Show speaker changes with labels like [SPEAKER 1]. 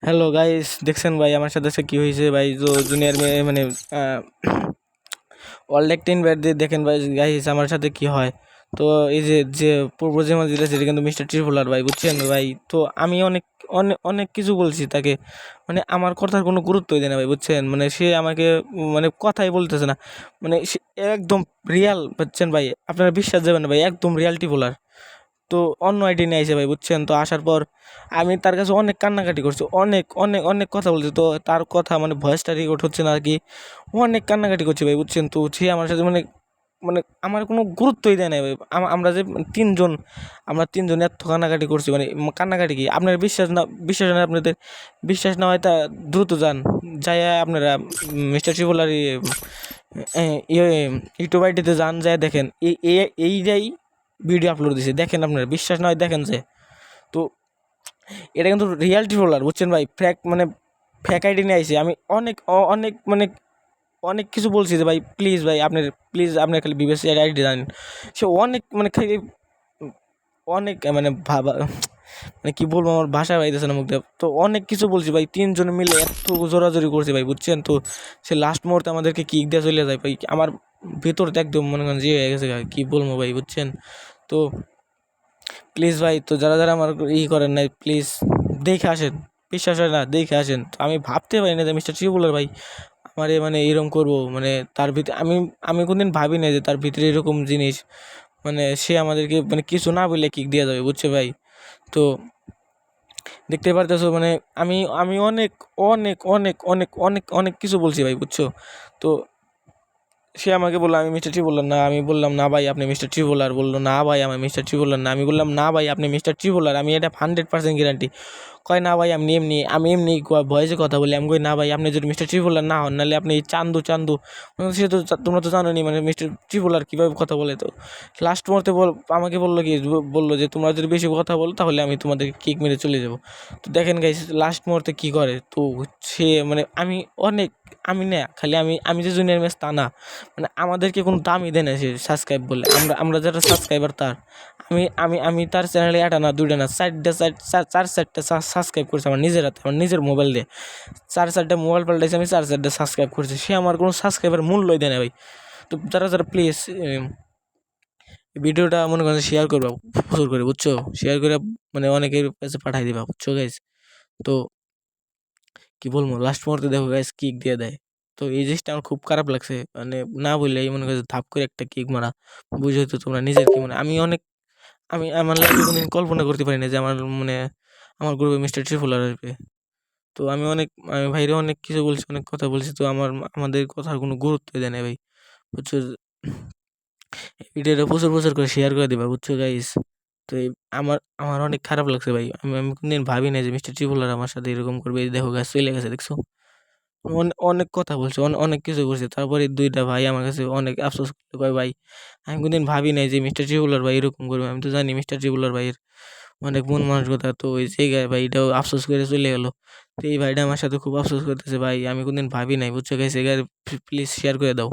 [SPEAKER 1] Hello guys, দেখছেন ভাই আমার সাথে কি হয়েছে ভাই? তো জুনিয়র মেয়ে মানে ওয়ার্ল্ড অ্যাক্টিং ব্যাট দিয়ে দেখেন ভাই গাইস আমার সাথে কি হয়। তো এই যে যে পূর্ব যে যেটা সেটা কিন্তু মিস্টার ট্রিপলার ভাই, বুঝছেন ভাই? তো আমি অনেক অনেক অনেক কিছু বলছি তাকে, মানে আমার কথার কোনো গুরুত্বই দেয় না ভাই, বুঝছেন? মানে সে আমাকে মানে কথাই বলতেছে না, মানে সে একদম রিয়াল, বুঝছেন ভাই? আপনারা বিশ্বাস যাবেন না ভাই, একদম রিয়ালিটি বলার। তো অন্য আইডি নিয়ে আইসে ভাই, বুঝছেন? তো আসার পর আমি তার কাছে অনেক কান্নাকাটি করছি, অনেক অনেক অনেক কথা বলছি। তো তার কথা মানে ভয়েসটা রেকর্ড হচ্ছে না আর কি, অনেক কান্নাকাটি করছি ভাই, বুঝছেন? তো সে আমার সাথে মানে মানে আমার কোনো গুরুত্বই দেয় নাই ভাই। আমরা যে তিনজন, আমরা তিনজন এত কান্নাকাটি করছি, মানে কান্নাকাটি কি আপনার বিশ্বাস না আপনাদের বিশ্বাস না হয় তা দ্রুত যান, যাই আপনারা মিস্টার শিবলার ইয়ে ইউটিউব আইডিতে যান, যায় দেখেন এইটাই ভিডিও আপলোড দিছে, দেখেন আপনারা বিশ্বাস না হয় দেখেন যে। তো এটা কিন্তু রিয়ালিটি রোলার, বুঝছেন ভাই? মানে ফ্যাক আইডি নিয়ে আইসি আমি, অনেক অনেক মানে অনেক কিছু বলছি যে ভাই প্লিজ ভাই আপনার খালি বিবেসি আইডি জানেন। সে অনেক মানে খালি অনেক মানে ভাবা মানে কী বলবো, আমার ভাষা পাইতেছে না মুখ দিয়ে। তো অনেক কিছু বলছি ভাই, তিনজনে মিলে এত জোরাজোরি করছে ভাই, বুঝছেন? তো সে লাস্ট মুহূর্তে আমাদেরকে কিক দিয়ে চলে যায় ভাই, আমার ভেতরটা একদম মনে করেন যে হয়ে গেছে, কী বলবো ভাই, বুঝছেন? তো প্লিজ ভাই, তো যারা যারা আমার করেন নাই, প্লিজ দেখে আসেন, বিশ্বাস হয় না দেখে আসেন। তো আমি ভাবতে পারি না যে মিস্টার ট্রিবুলার ভাই আমারে মানে এরকম করবো, মানে তার ভিতরে আমি কোনদিন ভাবি না যে তার ভিতরে এরকম জিনিস, মানে সে আমাদেরকে মানে কিছু না বললে কিক দেওয়া যাবে, বুঝছে ভাই? তো দেখতে পারতেছো মানে আমি আমি অনেক অনেক অনেক অনেক অনেক অনেক কিছু বলছি ভাই, বুঝছো? তো সে আমাকে বললো আমি মিস্টার ট্রিবলার না, আমি বললাম না ভাই আপনি মিস্টার ট্রিবলার, বললো না ভাই আমি মিস্টার ট্রিবলার না, আমি বললাম না ভাই আপনি মিস্টার ট্রিবলার, আমি এটা 100% গ্যারান্টি। কয় না ভাই আমি এমনি ভয়েসে কথা বলি। আমি কই না ভাই আপনি যদি মিস্টার ট্রিবলার না হন, নাহলে আপনি চান্দু সে তো তোমরা তো জানো নি মানে মিস্টার ট্রিবলার কীভাবে কথা বলে। তো লাস্ট মুহূর্তে আমাকে বললো কি, বললো যে তোমরা যদি বেশি কথা বলো তাহলে আমি তোমাদেরকে কিক মেরে চলে যাবো। তো দেখেন গাইস লাস্ট মুহূর্তে কী করে। তো সে মানে আমি অনেক, আমি না খালি আমি যে জুনিয়র ম্যাচ তা না, মানে আমাদেরকে কোনো দামই দেয় না সে সাবস্ক্রাইব বলে। আমরা যারা সাবস্ক্রাইবার তার, আমি তার চ্যানেলে একটা না দুইটা না চারটা সাবস্ক্রাইব করছি আমার নিজের হাতে, আমার নিজের মোবাইল দিয়ে চারটা মোবাইল পাল্টাইছি, আমি চারটা সাবস্ক্রাইব করছি। সে আমার কোনো সাবস্ক্রাইবার মূল্যই দেয় না ভাই। তো যারা যারা প্লিজ ভিডিওটা মনে করেন শেয়ার করবা প্রচুর করে, বুঝছো? শেয়ার করে মানে অনেকের কাছে পাঠাই দিবা, বুঝছো গাইজ? তো কি বলবো, লাস্ট মুহূর্তে দেখো গাইজ কিক দিয়ে দেয়। তো এই জিনিসটা আমার খুব খারাপ লাগছে, মানে না বললে এই মনে করছে ধাপ করে একটা কিক মারা, বুঝে তো তোমরা নিজের কি মানে। আমি আমার লাইফে কোনদিন কল্পনা করতে পারি না যে আমার গ্রুপে মিস্টার ট্রিপলার আসবে। তো আমি ভাইরে অনেক কিছু বলছি, অনেক কথা বলছি। তো আমাদের কথার কোনো গুরুত্বই দেয় না ভাই, বুঝছো? ভিডিওটা প্রচুর প্রচার করে শেয়ার করে দিবা, বুঝছো গাইস? তো আমার আমার অনেক খারাপ লাগছে ভাই, আমি কোনদিন ভাবি না যে মিস্টার ট্রিপলার আমার সাথে এরকম করবে। এই দেখো গাছ চলে গেছে, দেখছো? অনেক কথা বলছে, অনেক কিছু করছে। তারপরে দুইটা ভাই আমার কাছে অনেক আফসোস করতে কয় ভাই আমি কোনদিন ভাবি নাই যে মিস্টার ট্রিবুলার ভাই এরকম করবে। আমি তো জানি মিস্টার ট্রিবুলার ভাইয়ের অনেক মন মানসিকতা। তো ওই জায়গায় ভাই এটাও আফসোস করে চলে গেল। তো এই ভাইটা আমার সাথে খুব আফসোস করতেছে ভাই, আমি কোনদিন ভাবি নাই, বুঝছো গাইস? এগার প্লিজ শেয়ার করে দাও।